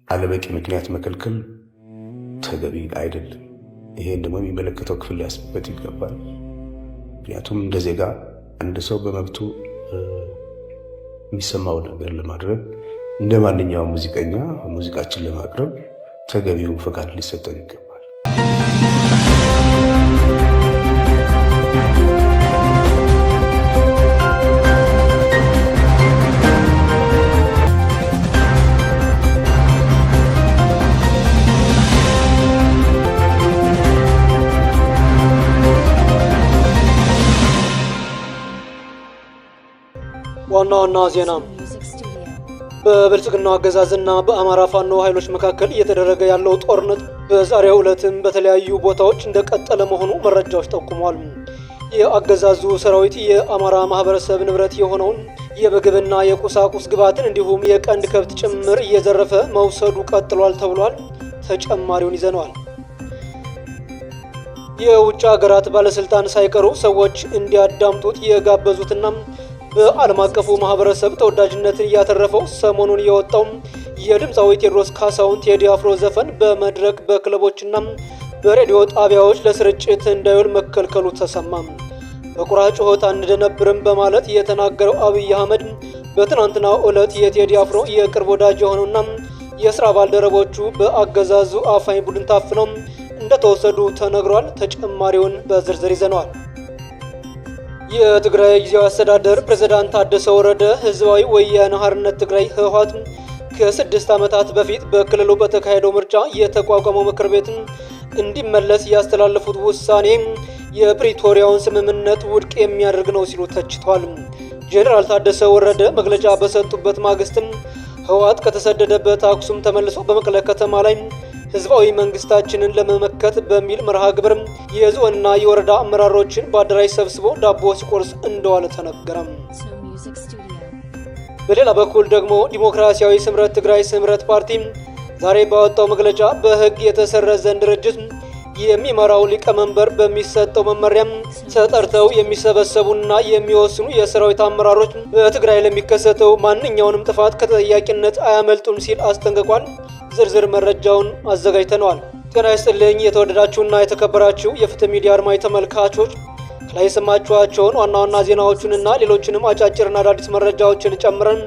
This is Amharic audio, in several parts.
አለበቂ ምክንያት መከልከል ተገቢ አይደለም። ይሄን ደግሞ የሚመለከተው ክፍል ሊያስብበት ይገባል። ምክንያቱም እንደ ዜጋ አንድ ሰው በመብቱ የሚሰማው ነገር ለማድረግ እንደ ማንኛውም ሙዚቀኛ ሙዚቃችን ለማቅረብ ተገቢው ፈቃድ ሊሰጠን ይገባል። ዋና ዜና በብልጽግናው አገዛዝና በአማራ ፋኖ ኃይሎች መካከል እየተደረገ ያለው ጦርነት በዛሬው ዕለትም በተለያዩ ቦታዎች እንደቀጠለ መሆኑ መረጃዎች ጠቁመዋል። የአገዛዙ ሰራዊት የአማራ ማህበረሰብ ንብረት የሆነውን የምግብና የቁሳቁስ ግብዓትን እንዲሁም የቀንድ ከብት ጭምር እየዘረፈ መውሰዱ ቀጥሏል ተብሏል። ተጨማሪውን ይዘነዋል። የውጭ ሀገራት ባለስልጣን ሳይቀሩ ሰዎች እንዲያዳምጡት የጋበዙትና በዓለም አቀፉ ማህበረሰብ ተወዳጅነትን ያተረፈው ሰሞኑን የወጣው የድምፃዊ ቴዎድሮስ ካሳሁን ቴዲ አፍሮ ዘፈን በመድረክ በክለቦችና በሬዲዮ ጣቢያዎች ለስርጭት እንዳይውል መከልከሉ ተሰማ። በቁራ ጩኸት አንደነብርም በማለት የተናገረው አብይ አህመድ በትናንትናው ዕለት የቴዲ አፍሮ የቅርብ ወዳጅ የሆኑና የስራ ባልደረቦቹ በአገዛዙ አፋኝ ቡድን ታፍነው እንደተወሰዱ ተነግሯል። ተጨማሪውን በዝርዝር ይዘነዋል። የትግራይ ጊዜያዊ አስተዳደር ፕሬዝዳንት ታደሰ ወረደ ህዝባዊ ወያነ ሓርነት ትግራይ ህወሓት ከ6 ዓመታት በፊት በክልሉ በተካሄደው ምርጫ የተቋቋመው ምክር ቤትን እንዲመለስ ያስተላለፉት ውሳኔ የፕሪቶሪያውን ስምምነት ውድቅ የሚያደርግ ነው ሲሉ ተችቷል። ጄኔራል ታደሰ ወረደ መግለጫ በሰጡበት ማግስትም ህወሓት ከተሰደደበት አክሱም ተመልሶ በመቀለ ከተማ ላይ ህዝባዊ መንግስታችንን ለመመከት በሚል መርሃ ግብር የዞንና የወረዳ አመራሮችን በአደራጅ ሰብስቦ ዳቦ ሲቆርስ እንደዋለ ተነገረም። በሌላ በኩል ደግሞ ዲሞክራሲያዊ ስምረት ትግራይ ስምረት ፓርቲ ዛሬ ባወጣው መግለጫ በህግ የተሰረዘን ድርጅት የሚመራው ሊቀመንበር በሚሰጠው መመሪያ ተጠርተው የሚሰበሰቡና የሚወስኑ የሰራዊት አመራሮች በትግራይ ለሚከሰተው ማንኛውንም ጥፋት ከተጠያቂነት አያመልጡም ሲል አስጠንቅቋል። ዝርዝር መረጃውን አዘጋጅተነዋል። ጤና ይስጥልኝ የተወደዳችሁና የተከበራችሁ የፍትህ ሚዲያ አድማጭ ተመልካቾች፣ ከላይ የሰማችኋቸውን ዋና ዜናዎቹንና ሌሎችንም አጫጭርና አዳዲስ መረጃዎችን ጨምረን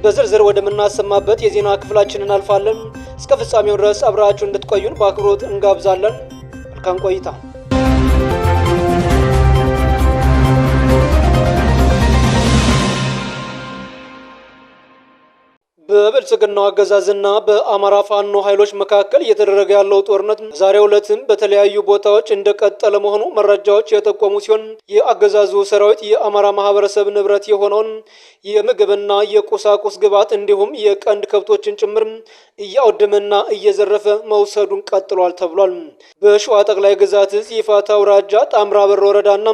በዝርዝር ወደምናሰማበት የዜና ክፍላችንን አልፋለን። እስከ ፍጻሜው ድረስ አብራችሁ እንድትቆዩን በአክብሮት እንጋብዛለን። መልካም ቆይታ። በብልጽግናው አገዛዝና በአማራ ፋኖ ኃይሎች መካከል እየተደረገ ያለው ጦርነት ዛሬው ዕለትም በተለያዩ ቦታዎች እንደቀጠለ መሆኑ መረጃዎች የጠቆሙ ሲሆን የአገዛዙ ሰራዊት የአማራ ማህበረሰብ ንብረት የሆነውን የምግብና የቁሳቁስ ግብዓት እንዲሁም የቀንድ ከብቶችን ጭምር እያወደመና እየዘረፈ መውሰዱን ቀጥሏል ተብሏል። በሸዋ ጠቅላይ ግዛት ይፋት አውራጃ ጣምራ በር ወረዳና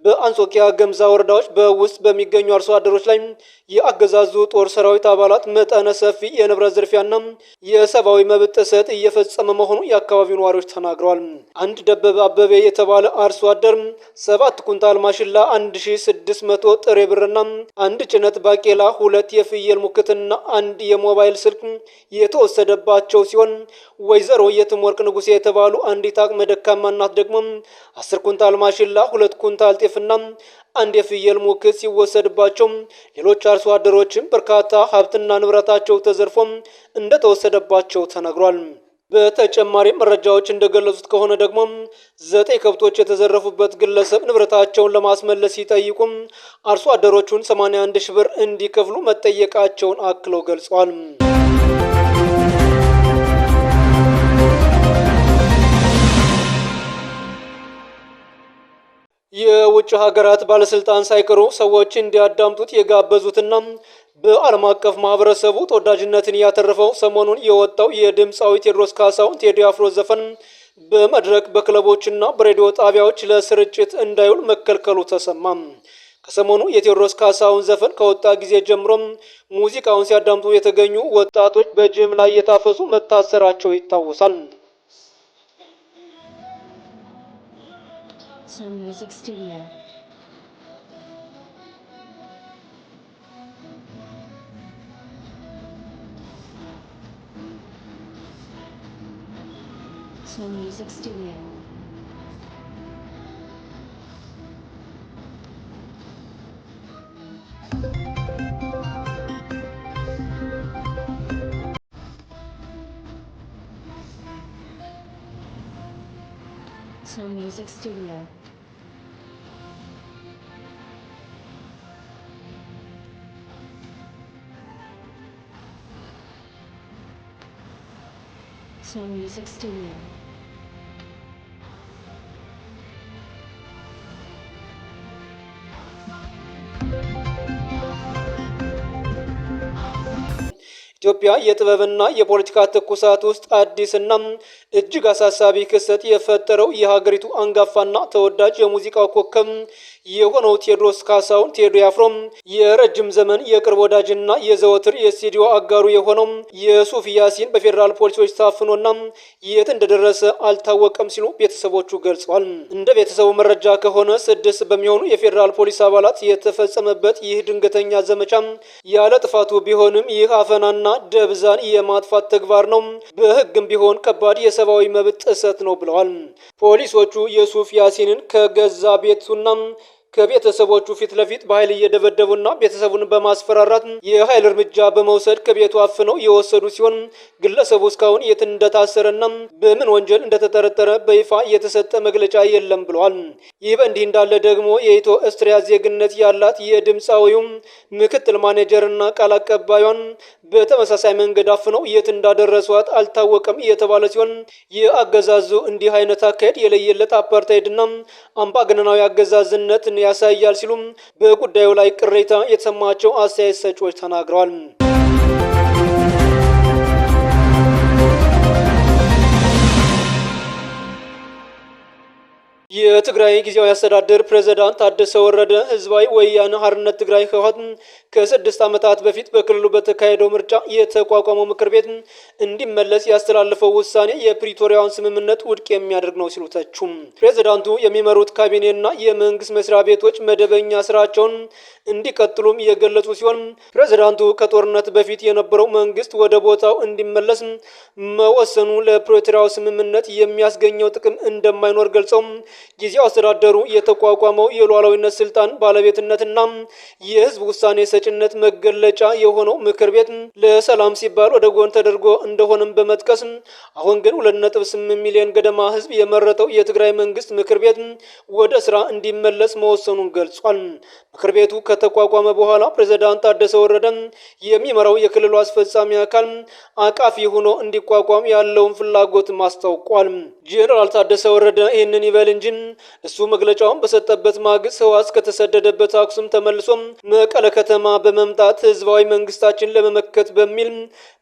በአንጾኪያ ገምዛ ወረዳዎች በውስጥ በሚገኙ አርሶ አደሮች ላይ የአገዛዙ ጦር ሰራዊት አባላት መጠነ ሰፊ የንብረት ዝርፊያና የሰብአዊ መብት ጥሰት እየፈጸመ መሆኑ የአካባቢው ነዋሪዎች ተናግረዋል። አንድ ደበበ አበበ የተባለ አርሶ አደር 7 ኩንታል ማሽላ 1600 ጥሬ ብርና አንድ ጭነት ባቄላ 2 የፍየል ሙክትና አንድ የሞባይል ስልክ የተወሰደባቸው ሲሆን ወይዘሮ የትምወርቅ ንጉሴ የተባሉ አንዲት አቅመ ደካማ እናት ደግሞ 10 ኩንታል ማሽላ 2 ኩንታል ጤፍና አንድ የፍየል ሙክት ሲወሰድባቸው ሌሎች አርሶ አደሮችም በርካታ ሀብትና ንብረታቸው ተዘርፎ እንደተወሰደባቸው ተነግሯል። በተጨማሪ መረጃዎች እንደገለጹት ከሆነ ደግሞ 9 ከብቶች የተዘረፉበት ግለሰብ ንብረታቸውን ለማስመለስ ሲጠይቁ አርሶ አደሮቹን 81 ሺህ ብር እንዲከፍሉ መጠየቃቸውን አክለው ገልጸዋል። የውጭ ሀገራት ባለስልጣን ሳይቀሩ ሰዎች እንዲያዳምጡት የጋበዙትና በዓለም አቀፍ ማህበረሰቡ ተወዳጅነትን ያተረፈው ሰሞኑን የወጣው የድምፃዊ ቴዎድሮስ ካሳሁን ቴዲ አፍሮ ዘፈን በመድረክ በክለቦችና በሬዲዮ ጣቢያዎች ለስርጭት እንዳይውል መከልከሉ ተሰማ። ከሰሞኑ የቴዎድሮስ ካሳሁን ዘፈን ከወጣ ጊዜ ጀምሮ ሙዚቃውን ሲያዳምጡ የተገኙ ወጣቶች በጅምላ እየታፈሱ መታሰራቸው ይታወሳል። Music Studio. Snow Music Studio. Snow Music Studio. Snow Music Studio. ኢትዮጵያ የጥበብና የፖለቲካ ትኩሳት ውስጥ አዲስና እጅግ አሳሳቢ ክስተት የፈጠረው የሀገሪቱ አንጋፋና ተወዳጅ የሙዚቃ ኮከብ የሆነው ቴዎድሮስ ካሳሁን ቴዲ አፍሮ የረጅም ዘመን የቅርብ ወዳጅና የዘወትር የስቱዲዮ አጋሩ የሆነው የሱፍ ያሲን በፌዴራል ፖሊሶች ታፍኖና የት እንደደረሰ አልታወቀም ሲሉ ቤተሰቦቹ ገልጸዋል። እንደ ቤተሰቡ መረጃ ከሆነ 6 በሚሆኑ የፌዴራል ፖሊስ አባላት የተፈጸመበት ይህ ድንገተኛ ዘመቻ ያለ ጥፋቱ ቢሆንም ይህ አፈናና ደብዛን የማጥፋት ተግባር ነው፣ በሕግም ቢሆን ከባድ የሰብአዊ መብት ጥሰት ነው ብለዋል። ፖሊሶቹ የሱፍ ያሲንን ከገዛ ቤቱና ከቤተሰቦቹ ፊት ለፊት በኃይል እየደበደቡና ቤተሰቡን በማስፈራራት የኃይል እርምጃ በመውሰድ ከቤቱ አፍነው የወሰዱ ሲሆን ግለሰቡ እስካሁን የት እንደታሰረና በምን ወንጀል እንደተጠረጠረ በይፋ የተሰጠ መግለጫ የለም ብለዋል። ይህ በእንዲህ እንዳለ ደግሞ የኢትዮ ኤርትራ ዜግነት ያላት የድምፃዊው ምክትል ማኔጀርና ቃል አቀባዩን በተመሳሳይ መንገድ አፍነው የት እንዳደረሷት አልታወቀም የተባለ ሲሆን የአገዛዙ እንዲህ አይነት አካሄድ የለየለት አፓርታይድና አምባገነናዊ አገዛዝነትን ያሳያል ሲሉም በጉዳዩ ላይ ቅሬታ የተሰማቸው አስተያየት ሰጪዎች ተናግረዋል። የትግራይ ጊዜያዊ አስተዳደር ፕሬዝዳንት ታደሰ ወረደ ህዝባዊ ወያነ ሓርነት ትግራይ ህወሓት ከ6 ዓመታት በፊት በክልሉ በተካሄደው ምርጫ የተቋቋመው ምክር ቤት እንዲመለስ ያስተላለፈው ውሳኔ የፕሪቶሪያውን ስምምነት ውድቅ የሚያደርግ ነው ሲሉ ተቹም። ፕሬዝዳንቱ የሚመሩት ካቢኔና የመንግስት መስሪያ ቤቶች መደበኛ ስራቸውን እንዲቀጥሉም የገለጹ ሲሆን ፕሬዝዳንቱ ከጦርነት በፊት የነበረው መንግስት ወደ ቦታው እንዲመለስ መወሰኑ ለፕሪቶሪያው ስምምነት የሚያስገኘው ጥቅም እንደማይኖር ገልጸው ጊዜያዊ አስተዳደሩ የተቋቋመው የሉዓላዊነት ስልጣን ባለቤትነትና የህዝብ ውሳኔ ሰጭነት መገለጫ የሆነው ምክር ቤት ለሰላም ሲባል ወደ ጎን ተደርጎ እንደሆነም በመጥቀስ አሁን ግን 2.8 ሚሊዮን ገደማ ህዝብ የመረጠው የትግራይ መንግስት ምክር ቤት ወደ ስራ እንዲመለስ መወሰኑን ገልጿል። ምክር ቤቱ ከተቋቋመ በኋላ ፕሬዝዳንት ታደሰ ወረደ የሚመራው የክልሉ አስፈጻሚ አካል አቃፊ ሆኖ እንዲቋቋም ያለውን ፍላጎት ማስታውቋል። ጄኔራል ታደሰ ወረደ ይህንን ይበል እንጂ እሱ መግለጫውን በሰጠበት ማግስት ህወሓት ከተሰደደበት አክሱም ተመልሶ መቀለ ከተማ በመምጣት ህዝባዊ መንግስታችን ለመመከት በሚል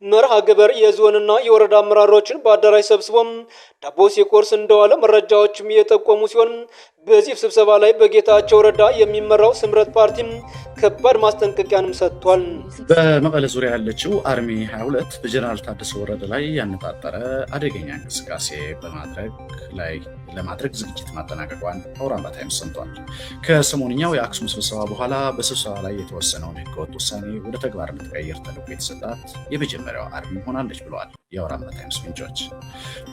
መርሃ ግብር የዞንና የወረዳ አመራሮችን በአዳራሽ ሰብስቦ ዳቦ ሲቆርስ እንደዋለ መረጃዎችም የጠቆሙ ሲሆን በዚህ ስብሰባ ላይ በጌታቸው ረዳ የሚመራው ስምረት ፓርቲ ከባድ ማስጠንቀቂያንም ሰጥቷል። በመቀለ ዙሪያ ያለችው አርሚ 22 በጀነራል ታደሰ ወረደ ላይ ያነጣጠረ አደገኛ እንቅስቃሴ ለማድረግ ዝግጅት ማጠናቀቋን አውራምባ ታይምስ ሰምቷል። ከሰሞንኛው የአክሱም ስብሰባ በኋላ በስብሰባ ላይ የተወሰነውን ህገወጥ ውሳኔ ወደ ተግባር እንድትቀይር ተልዕኮ የተሰጣት የመጀመሪያው አርሚ ሆናለች ብለዋል የአውራምባ ታይምስ ምንጮች።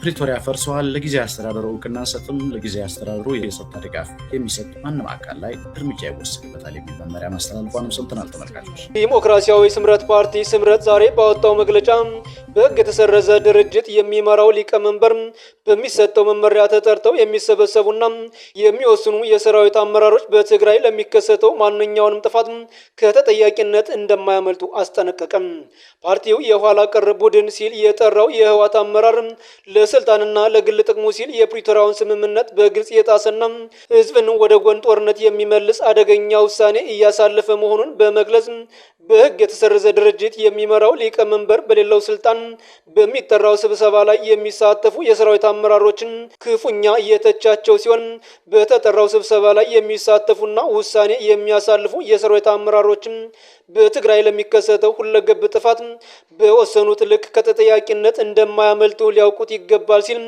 ፕሪቶሪያ ፈርሰዋል፣ ለጊዜያዊ አስተዳደሩ እውቅና ሰጥም፣ ለጊዜያዊ አስተዳደሩ የጸጥታ ድጋፍ የሚሰጥ ማንም አካል ላይ እርምጃ ይወሰድበታል የሚል መመሪያ ማስተላለፏንም ሰምተናል። ተመልካቾች፣ ዲሞክራሲያዊ ስምረት ፓርቲ ስምረት ዛሬ ባወጣው መግለጫ በህግ የተሰረዘ ድርጅት የሚመራው ሊቀመንበር በሚሰጠው መመሪያ ተጠርተው የሚሰበሰቡና የሚወስኑ የሰራዊት አመራሮች በትግራይ ለሚከሰተው ማንኛውንም ጥፋት ከተጠያቂነት እንደማያመልጡ አስጠነቀቀም። ፓርቲው የኋላ ቀር ቡድን ሲል የጠራው የህወሓት አመራር ለስልጣንና ለግል ጥቅሙ ሲል የፕሪቶሪያውን ስምምነት በግልጽ የጣሰና ህዝብን ወደ ጎን ጦርነት የሚመልስ አደገኛ ውሳኔ እያሳለፈ መሆኑን በመግለጽ በህግ የተሰረዘ ድርጅት የሚመራው ሊቀመንበር በሌለው ስልጣን በሚጠራው ስብሰባ ላይ የሚሳተፉ የሰራዊት አመራሮችን ክፉኛ የተቻቸው ሲሆን በተጠራው ስብሰባ ላይ የሚሳተፉና ውሳኔ የሚያሳልፉ የሰራዊት አመራሮችን በትግራይ ለሚከሰተው ሁለገብ ጥፋት በወሰኑት ልክ ከተጠያቂ ተጠያቂነት እንደማያመልጡ ሊያውቁት ይገባል ሲል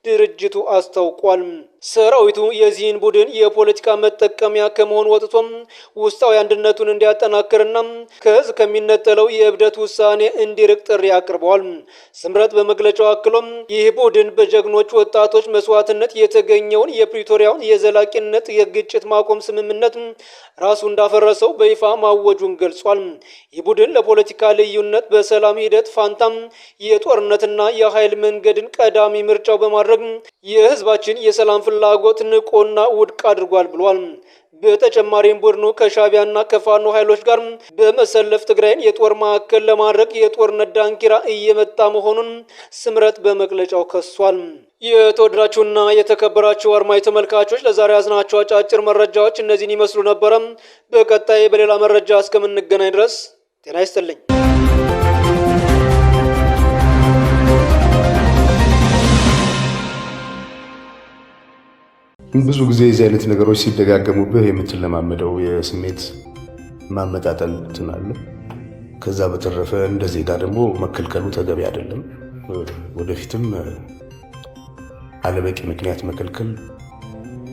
ድርጅቱ አስታውቋል። ሰራዊቱ የዚህን ቡድን የፖለቲካ መጠቀሚያ ከመሆን ወጥቶም ውስጣዊ አንድነቱን እንዲያጠናክርና ከህዝብ ከሚነጠለው የእብደት ውሳኔ እንዲርቅ ጥሪ አቅርበዋል። ስምረት በመግለጫው አክሎም ይህ ቡድን በጀግኖች ወጣቶች መስዋዕትነት የተገኘውን የፕሪቶሪያውን የዘላቂነት የግጭት ማቆም ስምምነት ራሱ እንዳፈረሰው በይፋ ማወጁን ገልጿል። ይህ ቡድን ለፖለቲካ ልዩነት በሰላም ሂደት ፋንታም የጦርነትና የኃይል መንገድን ቀዳሚ ምርጫው በማድረግ የህዝባችን የሰላም ፍላጎት ንቆና ውድቅ አድርጓል ብሏል። በተጨማሪም ቡድኑ ከሻቢያና ከፋኖ ኃይሎች ጋር በመሰለፍ ትግራይን የጦር ማዕከል ለማድረግ የጦርነት ዳንኪራ እየመጣ መሆኑን ስምረት በመግለጫው ከሷል። የተወደዳችሁና የተከበራችሁ አድማጭ ተመልካቾች ለዛሬ ያዝናቸው አጫጭር መረጃዎች እነዚህን ይመስሉ ነበረ። በቀጣይ በሌላ መረጃ እስከምንገናኝ ድረስ ጤና ይስጥልኝ። ብዙ ጊዜ የዚህ አይነት ነገሮች ሲደጋገሙብህ የምትለማመደው የስሜት ማመጣጠን ትናለ። ከዛ በተረፈ እንደዚህ ጋር ደግሞ መከልከሉ ተገቢ አይደለም። ወደፊትም አለበቂ ምክንያት መከልከል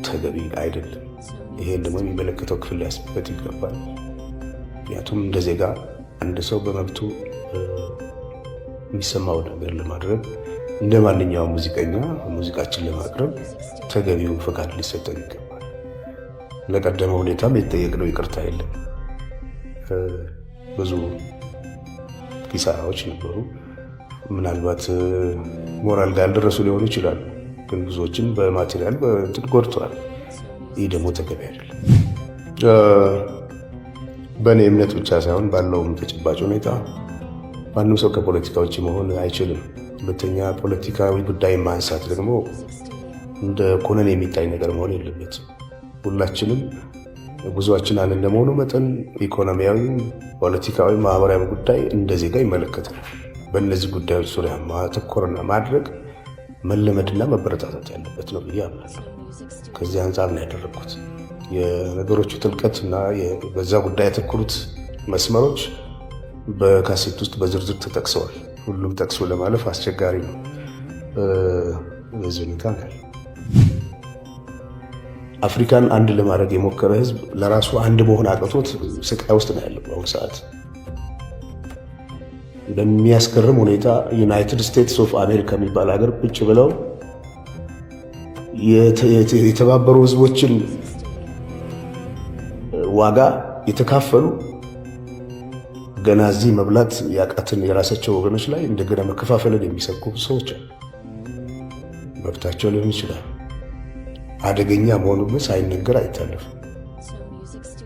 ተገቢ አይደለም። ይሄን ደግሞ የሚመለከተው ክፍል ሊያስብበት ይገባል። ምክንያቱም እንደዚህ ጋር አንድ ሰው በመብቱ የሚሰማው ነገር ለማድረግ እንደ ማንኛውም ሙዚቀኛ ሙዚቃችን ለማቅረብ ተገቢው ፈቃድ ሊሰጠን ይገባል። ለቀደመ ሁኔታም የተጠየቅነው ይቅርታ የለም። ብዙ ኪሳራዎች ነበሩ። ምናልባት ሞራል ጋር ያልደረሱ ሊሆኑ ይችላሉ፣ ግን ብዙዎችን በማቴሪያል በእንትን ጎድተዋል። ይህ ደግሞ ተገቢ አይደለም። በእኔ እምነት ብቻ ሳይሆን ባለውም ተጨባጭ ሁኔታ ማንም ሰው ከፖለቲካ ውጭ መሆን አይችልም። ሁለተኛ ፖለቲካዊ ጉዳይ ማንሳት ደግሞ እንደ ኮነን የሚታይ ነገር መሆን የለበትም። ሁላችንም ጉዟችን አንድ እንደመሆኑ መጠን ኢኮኖሚያዊ፣ ፖለቲካዊ፣ ማህበራዊ ጉዳይ እንደ ዜጋ ይመለከታል። በእነዚህ ጉዳዮች ዙሪያ ማተኮርና ማድረግ መለመድና መበረታታት ያለበት ነው ብዬ አምናለሁ። ከዚህ አንጻር ነው ያደረግኩት። የነገሮቹ ጥልቀትና በዛ ጉዳይ ያተኮሩት መስመሮች በካሴት ውስጥ በዝርዝር ተጠቅሰዋል። ሁሉም ጠቅሶ ለማለፍ አስቸጋሪ ነው። በዚህ ሁኔታ አፍሪካን አንድ ለማድረግ የሞከረ ህዝብ ለራሱ አንድ መሆን አቅቶት ስቃይ ውስጥ ነው ያለው በአሁኑ ሰዓት። በሚያስገርም ሁኔታ ዩናይትድ ስቴትስ ኦፍ አሜሪካ የሚባል ሀገር ቁጭ ብለው የተባበሩ ህዝቦችን ዋጋ የተካፈሉ ገና እዚህ መብላት ያቃትን የራሳቸው ወገኖች ላይ እንደገና መከፋፈልን የሚሰብኩ ሰዎች መብታቸው ሊሆን ይችላል። አደገኛ መሆኑ ግን ሳይነገር አይታለፍም።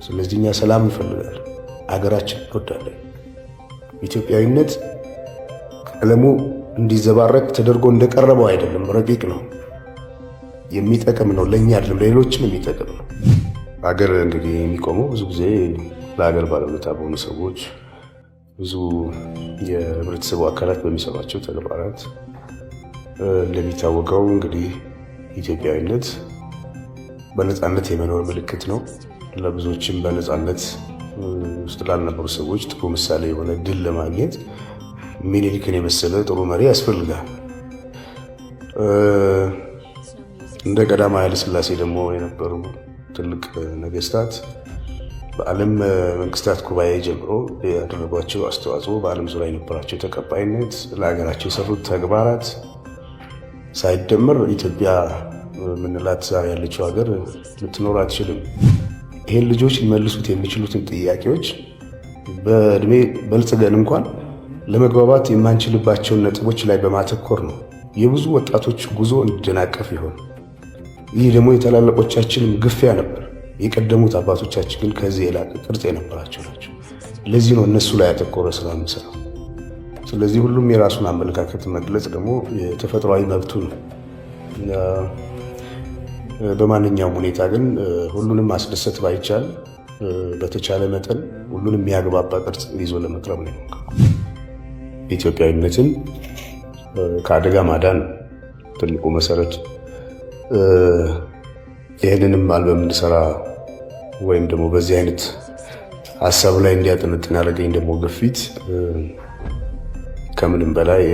ስለዚህ እኛ ሰላም እንፈልጋለን፣ አገራችን እንወዳለን። ኢትዮጵያዊነት ቀለሙ እንዲዘባረቅ ተደርጎ እንደቀረበው አይደለም፣ ረቂቅ ነው፣ የሚጠቅም ነው። ለእኛ አይደለም ለሌሎችም የሚጠቅም ነው። አገር እንግዲህ የሚቆመው ብዙ ጊዜ ለሀገር ባለውለታ በሆኑ ሰዎች፣ ብዙ የህብረተሰቡ አካላት በሚሰሯቸው ተግባራት። እንደሚታወቀው እንግዲህ ኢትዮጵያዊነት በነፃነት የመኖር ምልክት ነው። ለብዙዎችም በነፃነት ውስጥ ላልነበሩ ሰዎች ጥሩ ምሳሌ የሆነ ድል ለማግኘት ሚኒሊክን የመሰለ ጥሩ መሪ ያስፈልጋል። እንደ ቀዳማዊ ኃይለ ሥላሴ ደግሞ የነበሩ ትልቅ ነገስታት በዓለም መንግስታት ጉባኤ ጀምሮ ያደረጓቸው አስተዋጽኦ፣ በዓለም ዙሪያ የነበራቸው ተቀባይነት፣ ለሀገራቸው የሰሩት ተግባራት ሳይደመር ኢትዮጵያ ምንላት ዛሬ ያለችው ሀገር ልትኖር አትችልም። ይህን ልጆች ሊመልሱት የሚችሉትን ጥያቄዎች በእድሜ በልጽገን እንኳን ለመግባባት የማንችልባቸውን ነጥቦች ላይ በማተኮር ነው የብዙ ወጣቶች ጉዞ እንዲደናቀፍ ይሆን። ይህ ደግሞ የታላላቆቻችንም ግፊያ ነበር። የቀደሙት አባቶቻችን ግን ከዚህ የላቀ ቅርጽ የነበራቸው ናቸው። ለዚህ ነው እነሱ ላይ ያተኮረ ስራ የምንሰራው። ስለዚህ ሁሉም የራሱን አመለካከት መግለጽ ደግሞ የተፈጥሯዊ መብቱ ነው። በማንኛውም ሁኔታ ግን ሁሉንም ማስደሰት ባይቻል በተቻለ መጠን ሁሉንም የሚያግባባ ቅርጽ ይዞ ለመቅረብ ነው። ኢትዮጵያዊነትን ከአደጋ ማዳን ትልቁ መሰረት። ይህንንም አልበም እንድሰራ ወይም ደግሞ በዚህ አይነት ሀሳብ ላይ እንዲያጠነጥን ያደረገኝ ደግሞ ግፊት ከምንም በላይ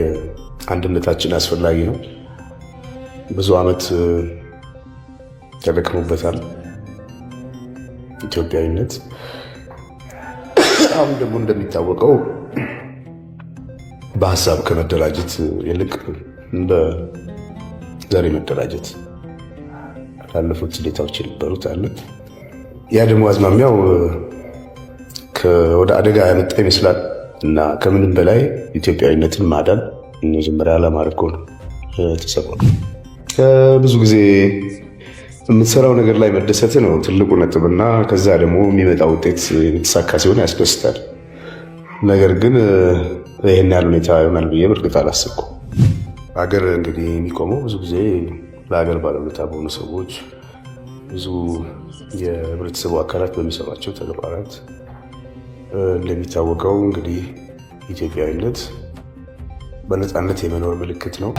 አንድነታችን አስፈላጊ ነው። ብዙ ዓመት ተደክሞበታል ኢትዮጵያዊነት። አሁን ደግሞ እንደሚታወቀው በሀሳብ ከመደራጀት ይልቅ እንደ ዘር መደራጀት ላለፉት ሁኔታዎች የነበሩት አለ። ያ ደግሞ አዝማሚያው ወደ አደጋ ያመጣ ይመስላል እና ከምንም በላይ ኢትዮጵያዊነትን ማዳን መጀመሪያ ለማድረግ ነው ተሰብሮ ብዙ ጊዜ የምትሰራው ነገር ላይ መደሰት ነው ትልቁ ነጥብና ከዛ ደግሞ የሚመጣው ውጤት የተሳካ ሲሆን ያስደስታል። ነገር ግን ይሄን ያህል ሁኔታ ይሆናል ብዬ በእርግጥ አላሰብኩም። ሀገር እንግዲህ የሚቆመው ብዙ ጊዜ ለሀገር ባለውለታ በሆኑ ሰዎች፣ ብዙ የህብረተሰቡ አካላት በሚሰሯቸው ተግባራት። እንደሚታወቀው እንግዲህ ኢትዮጵያዊነት በነፃነት የመኖር ምልክት ነው።